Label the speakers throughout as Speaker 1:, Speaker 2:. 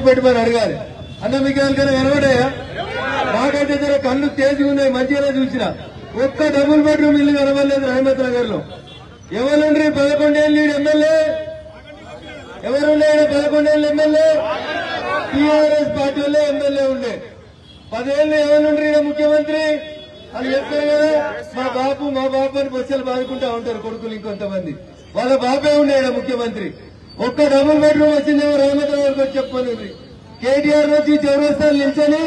Speaker 1: పెట్టమని అడగాలి. అన్న మీకు ఎవరికైనా కనబడాయా? నాకైతే జర కళ్ళు తేజగా ఉన్నాయి, మంచిగానే చూసిన. ఒక్క డబుల్ బెడ్రూమ్ ఇల్లు కనబడలేదు రహమత్ నగర్ లో. ఎవరుండ్రి 11 ఏళ్ళు ఎమ్మెల్యే? ఎవరుండే 11 ఏళ్ళు ఎమ్మెల్యే? టీఆర్ఎస్ పార్టీ వాళ్ళే ఎమ్మెల్యే ఉండే. 10 ఏళ్ళు ఎవరుండ్రి ముఖ్యమంత్రి అని చెప్తారు కదా. మా బాబు అని బొచ్చలు బాదుకుంటా ఉంటారు కొడుకులు ఇంకొంతమంది. వాళ్ళ బాబే ఉండే ముఖ్యమంత్రి. ఒక్క డబుల్ బెడ్రూమ్ వచ్చిందేమో రహమత్ నగర్ వచ్చి చెప్పనుంది. కేటీఆర్ వచ్చి చౌరస్తాలు నిల్చొని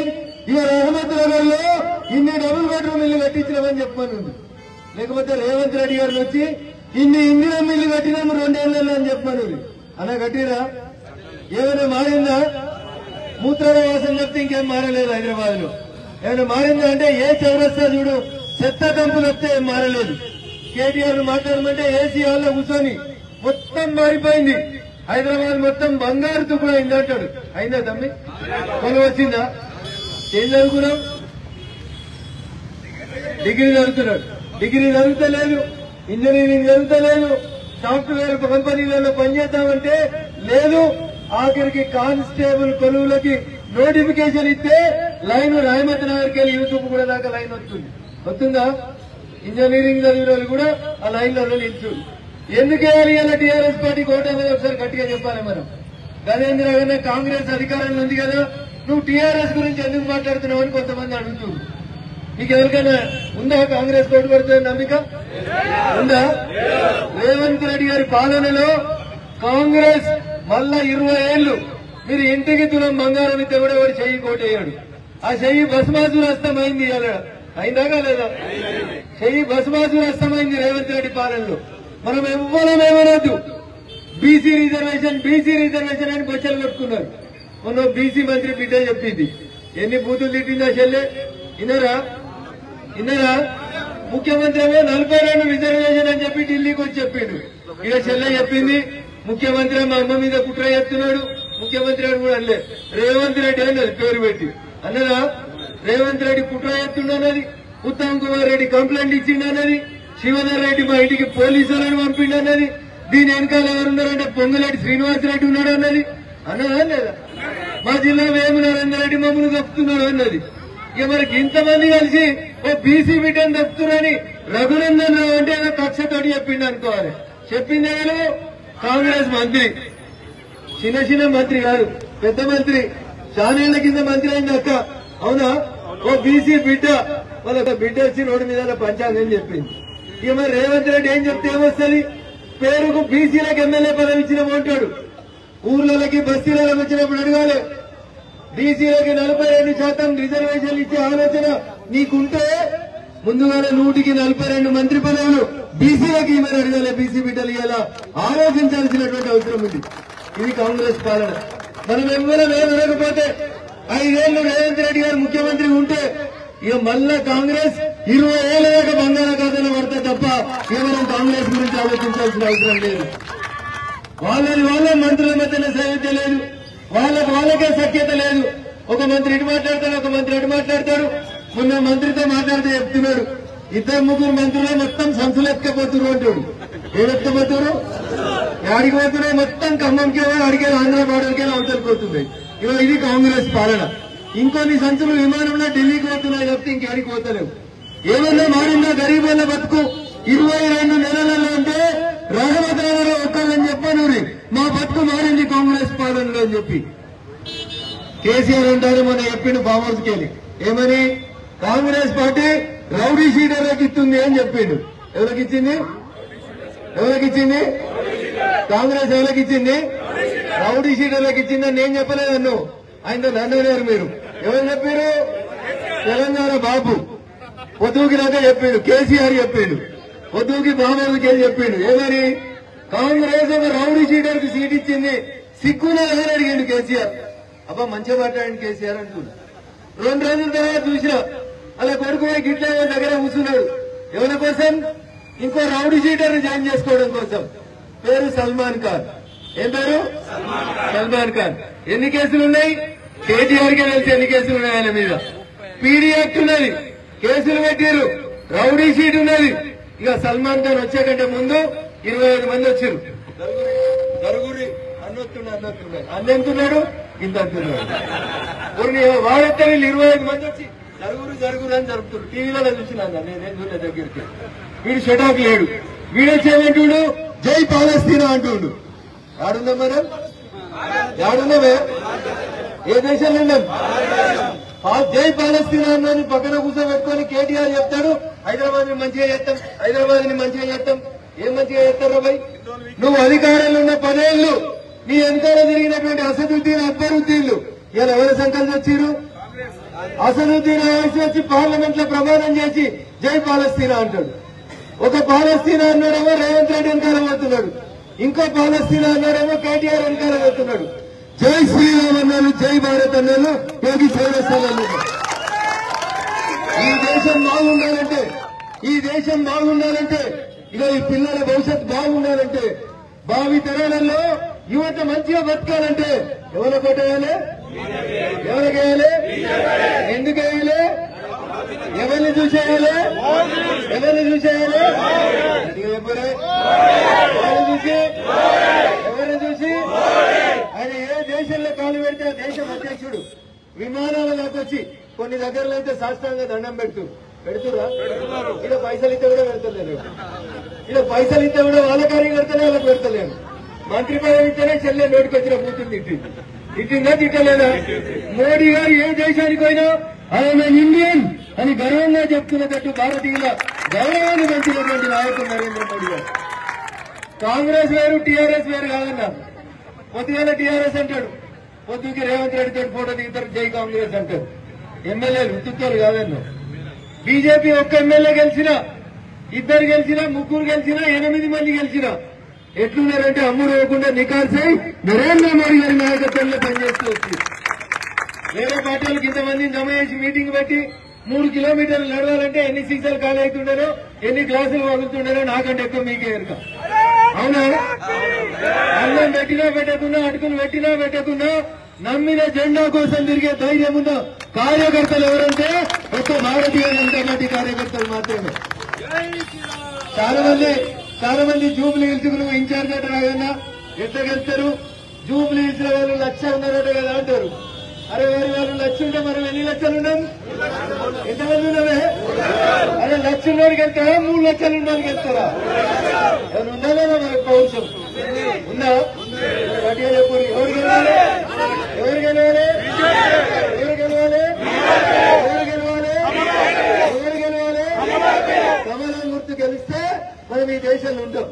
Speaker 1: ఇక రహమత్ నగర్ లో ఇన్ని డబుల్ బెడ్రూమ్ ఇల్లు కట్టించినామని చెప్పనుంది. లేకపోతే రేవంత్ రెడ్డి గారు వచ్చి ఇన్ని ఇందిరా ఇల్లు కట్టినాము 2 ఏళ్లలో అని చెప్పనుంది. అలా కట్టిరా? ఏమైనా మారిందా? మూత్రవాసం చెప్తే ఇంకేం మారలేదు హైదరాబాద్ లో. ఏమైనా మారిందా అంటే ఏ చౌరస్తా చూడు చెత్త కంపులు వస్తే ఏం మారలేదు. కేటీఆర్ మాట్లాడమంటే ఏసీ హాల్లో కూర్చొని మొత్తం మారిపోయింది. హైదరాబాద్ మొత్తం బంగారు తుప్పుడు అయింది అంటాడు. అయిందా తమ్మి? కొలు వచ్చిందా? ఏం చదువుకున్నాం? డిగ్రీ చదువుతున్నాడు. డిగ్రీ చదువుతలేదు, ఇంజనీరింగ్ చదువుతలేదు, సాఫ్ట్వేర్ కంపెనీలలో పనిచేద్దామంటే లేదు. ఆఖరికి కానిస్టేబుల్ కొలువులకి నోటిఫికేషన్ ఇస్తే లైన్ రహమత్ నగర్కి వెళ్ళి యూట్యూబ్ కూడా దాకా లైన్ వస్తుందా? ఇంజనీరింగ్ చదివిన వాళ్ళు కూడా ఆ లైన్లలో నిల్చుంది. ఎందుకు వేయాలి అలా టీఆర్ఎస్ పార్టీ కోట అనేది ఒకసారి గట్టిగా చెప్పాలి మనం. గజేంద్ర గారిని కాంగ్రెస్ అధికారంలో ఉంది కదా, నువ్వు టీఆర్ఎస్ గురించి ఎందుకు మాట్లాడుతున్నావు అని కొంతమంది అడుగుతుంది. మీకు ఎవరికైనా ఉందా కాంగ్రెస్ కోటు పడుతుంది నమ్మిక ఉందా? రేవంత్ రెడ్డి గారి పాలనలో కాంగ్రెస్ మళ్ళా 20 ఏళ్లు మీరు ఇంటికి తులం బంగారం ఇస్తే కూడా వాడు చెయ్యి కోటేయాడు. ఆ చెయ్యి భస్మాసురు అస్తమైంది. అయిందా లేదా? చెయ్యి భస్మాసురు అస్తమైంది రేవంత్ రెడ్డి పాలనలో. మనం ఎవ్వరం ఏమనొద్దు. బీసీ రిజర్వేషన్ అని బొచ్చలు కొట్టుకున్నారు. మొన్న బీసీ మంత్రి బిడ్డ చెప్పింది. ఎన్ని బూతులు తిట్టిందా చెల్లె? ఇన్నరా ముఖ్యమంత్రి ఏమో 42 రిజర్వేషన్ అని చెప్పి ఢిల్లీకి వచ్చి చెప్పిండు. ఇక చెల్లె చెప్పింది ముఖ్యమంత్రి మా అమ్మ మీద కుట్ర చేస్తున్నాడు. ముఖ్యమంత్రి అని కూడా అనలే, రేవంత్ రెడ్డి అన్నది పేరు పెట్టి. అన్నదా రేవంత్ రెడ్డి కుట్ర చేస్తుండన్నది, ఉత్తమ్ కుమార్ రెడ్డి కంప్లైంట్ ఇచ్చిండన్నది, శివధర్ రెడ్డి మా ఇంటికి పోలీసులను పంపిండన్నది, దీని వెనకాల ఎవరున్నారంటే పొంగులేటి శ్రీనివాసరెడ్డి ఉన్నాడు అన్నది. అన్నదా లేదా? మా జిల్లా వేము నరేందర్ రెడ్డి మమ్మల్ని తప్పుతున్నాడు అన్నది. ఇక మనకి ఇంతమంది కలిసి ఓ బీసీ బిడ్డను తప్పుతున్నారని రఘునందన్ రావు అంటే ఏదో కక్షతోటి చెప్పిండు అనుకోవాలి. చెప్పింది ఎవరు? కాంగ్రెస్ మంత్రి. చిన్న మంత్రి కాదు, పెద్ద మంత్రి. చానేళ్ల కింద మంత్రి అయింది అక్క. అవునా? ఓ బీసీ బిడ్డ వాళ్ళ బిడ్డ వచ్చి రోడ్డు మీద పంచాంగం చెప్పింది. ఇక మరి రేవంత్ రెడ్డి ఏం చెప్తే ఏమొస్తుంది? పేరుకు బీసీలకు ఎమ్మెల్యే పదవి ఇచ్చినాము అంటాడు. ఊర్లకి బస్తీలకు వచ్చినప్పుడు అడగాలి. బీసీలకి 42% రిజర్వేషన్లు ఇచ్చే ఆలోచన నీకుంటే ముందుగానే 142 మంత్రి పదవులు బీసీలకి ఇవ్వని అడగాలి. బీసీ బిడ్డలు ఇలా ఆలోచించాల్సినటువంటి అవసరం ఉంది. ఇది కాంగ్రెస్ పాలన. మనం ఎవ్వరం ఏమనకపోతే 5 ఏళ్లు రేవంత్ రెడ్డి గారు ముఖ్యమంత్రి ఉంటే ఇక మళ్ళా కాంగ్రెస్ 20 ఏళ్ల దాకా బంగాళాఖాతంలో పడితే తప్ప ఇక మనం కాంగ్రెస్ గురించి ఆలోచించాల్సిన అవసరం లేదు. వాళ్ళ మంత్రుల మధ్యన సైన్యత లేదు, వాళ్ళకే సఖ్యత లేదు. ఒక మంత్రి ఇటు మాట్లాడతాడు, ఒక మంత్రి అటు మాట్లాడతాడు. మొన్న మంత్రితో మాట్లాడితే చెప్తున్నాడు 2-3 మంత్రులే మొత్తం సంచులు ఎత్తుకపోతున్నారు అంటాడు. ఏమెత్తుకపోతున్నారు? ఆడికి పోతున్నాయి మొత్తం ఖమ్మంకే అడిగే ఆంధ్ర బార్డర్కే అవతలికి పోతున్నాయి. ఇవాళ ఇది కాంగ్రెస్ పాలన. ఇంకొన్ని సంచులు విమానంలో ఢిల్లీకి పోతున్నాయి తప్పితే ఇంకేడికి పోతలేవు. ఏమన్నా మారిందా గరీబ్ వాళ్ళ బతుకు? 22 నెలలలో అంటే రహమత్ నగర్ ఒక్కళ్ళని చెప్పాను మా బతుకు మారింది కాంగ్రెస్ పాలనలో అని చెప్పి కేసీఆర్ అంటారు. మొన్న చెప్పిండు ఫామ్ హౌస్కి వెళ్ళి ఏమని? కాంగ్రెస్ పార్టీ రౌడీ షీటర్లకు ఇస్తుంది అని చెప్పిండు. ఎవరికిచ్చింది? కాంగ్రెస్ ఎవరికిచ్చింది? రౌడీ షీటర్లకు ఇచ్చిందని నేను చెప్పలేదు. ఆయనతో నన్నలేరు మీరు. ఎవరు చెప్పారు? తెలంగాణ బాబు పొద్దుకి దాకా చెప్పిండు. కేసీఆర్ చెప్పిండు. పొద్దుకి బాబుకి వెళ్ళి చెప్పిండు. ఏమని? కాంగ్రెస్ ఒక రౌడీ షీటర్ కి సీట్ ఇచ్చింది, సిగ్గునే ఎవరు అడిగిండు కేసీఆర్. అబ్బా మంచిగా మాట్లాడండి కేసీఆర్ అనుకున్నా. 2 రోజుల తర్వాత చూసినా అలా కొడుకు గిట్ల దగ్గర కూర్చున్నాడు. ఎవరి కోసం? ఇంకో రౌడీ షీటర్ ని జాయిన్ చేసుకోవడం కోసం. పేరు సల్మాన్ ఖాన్. ఏం పేరు? సల్మాన్ ఖాన్. ఎన్ని కేసులు ఉన్నాయి? కేటీఆర్ కే తెలిసి ఎన్ని కేసులు ఉన్నాయి ఆయన మీద. పీడీ యాక్ట్ ఉన్నది, కేసులు పెట్టారు. రౌడీ షీట్ ఉన్నది. ఇక సల్మాన్ ఖాన్ వచ్చే కంటే ముందు 25 మంది వచ్చారు. దరుగురి అన్నొస్తున్నాడు. అన్నెంతున్నాడు ఇంత అంటున్నాడు. వాడైతే వీళ్ళు 25 మంది వచ్చి జరుగురు అని జరుపుతారు. టీవీలలో చూసినా నేనేం చూడలే దగ్గరికి. వీడు షటాక్ లేడు. వీడొచ్చేమంటుడు జై పాలస్తీనా అంటుండు. ఆడుందా మనం? ఆడున్నామే? ఏ దేశంలో ఉన్నాం? జై పాలస్తీనా అన్నది పక్కన కూర్చోబెట్టుకొని కేటీఆర్ చెప్తాడు హైదరాబాద్ ని మంచిగా చేస్తాం, హైదరాబాద్ ని మంచిగా చేస్తాం. ఏం మంచిగా చేస్తారా భయ్? నువ్వు అధికారంలో ఉన్న 10 ఏళ్లు నీ వెనకాల జరిగినటువంటి అసదుద్దీన్ అక్బరుద్దీన్లు ఇలా ఎవరి సంకల్పం వచ్చిరు? అసదుద్దీన్ ఓవైసీ వచ్చి పార్లమెంట్ లో ప్రమాణం చేసి జై పాలస్తీనా అంటాడు. ఒక పాలస్తీనా అన్నాడేమో రేవంత్ రెడ్డి వెనకాల పోతున్నాడు, ఇంకో పాలస్తీనా అన్నాడేమో కేటీఆర్ వెనకాల పోతున్నాడు. జై శ్రీరామ్ అన్నారు, జై భారత్ అన్నారు, యోగి చేస్తాను. ఈ దేశం బాగుండాలంటే ఇక ఈ పిల్లల భవిష్యత్ బాగుండాలంటే, భావి తరాలలో యువత మంచిగా బతకాలంటే ఎవరికి ఓటేయాలి? ఎవరికేయాలి? ఎందుకు వేయాలి? ఎవరిని చూసేయాలి? ఎవరిని చూసి ఆయన ఏ దేశంలో కాలు పెడితే ఆ దేశం అధ్యక్షుడు విమానాలకు వచ్చి కొన్ని దగ్గరలో అయితే సాష్టాంగ దండం పెడుతురా? ఇలా పైసలు ఇస్తే కూడా పెడతలేరు. ఇలా పైసలు ఇస్తే కూడా వాళ్ళ కార్యకర్తలే వాళ్ళకి పెడతలేరు. మంత్రి పదవి ఇస్తేనే చెల్లె నోటికి వచ్చిన కూతురు తిట్టిందా తిట్టలేదా? మోడీ గారు ఏ దేశానికి పోయినా ఆయన ఇండియన్ అని గర్వంగా చెప్తున్నట్టు భారతీయుల గౌరవాన్ని పెంచినటువంటి నాయకుడు నరేంద్ర మోడీ గారు. కాంగ్రెస్ వేరు టీఆర్ఎస్ వేరు కాదన్నా. పొద్దుగాల టీఆర్ఎస్ అంటాడు, పొద్దుకి రేవంత్ రెడ్డితో ఫోటో దిగుతారు జై కాంగ్రెస్ అంటారు. ఎమ్మెల్యేలు ఉత్తుతారు కాదన్నా. బీజేపీ ఒక్క ఎమ్మెల్యే గెలిచినా, 2 గెలిచినా, 3 గెలిచినా, 8 మంది గెలిచినా ఎట్లున్నారంటే అమ్ముడు వేయకుండా నికార్సై నరేంద్ర మోడీ గారి నాయకత్వంలో పనిచేస్తూ వచ్చి వేరే పార్టీలకు ఇంతమందిని జమ చేసి మీటింగ్ పెట్టి 3 కిలోమీటర్లు నడవాలంటే ఎన్ని సీసాలు ఖాళీ అవుతుండేనో, ఎన్ని గ్లాసులు వదులుతుండేనో నాకంటే ఎక్కువ మీకే ఎరుక. అవునా? అన్నం పెట్టినా పెట్టకుండా, అటుకులు పెట్టినా పెట్టకుండా నమ్మిన జెండా కోసం తిరిగే ధైర్యం ఉన్న కార్యకర్తలు ఎవరంటే ఒక్క భారతీయ జనతా పార్టీ కార్యకర్తలు మాత్రమే. చాలా మంది జూబ్లీ హిల్స్ నువ్వు ఇన్ఛార్జ్ అంటే రాగన్నా ఎట్లా గెలుస్తారు? జూబ్లీ హిల్స్ లో వాళ్ళు 1,00,000 ఉన్నారట కదా అంటారు. అరే వారి వాళ్ళు 1,00,000 ఉంటే మనం ఎన్ని లక్షలు ఉన్నాం? ఎంతమంది ఉన్నామే? అరే 1,00,000 ఉన్నోడికి వెళ్తారా? 3 లక్షలు ఉన్నోడికి వెళ్తారా? ఎవరు ఉండాలా మనకు పౌరుషం ఉందా? గట్టిగా చెప్పు. ఎవరు గెలవాలి? ఎవరు గెలవాలి? ఎవరు గెలవాలి? ఎవరు గెలవాలి? ఎవరు గెలవాలి? కమలం గుర్తు గెలిస్తే మనం ఈ దేశంలో ఉంటాం.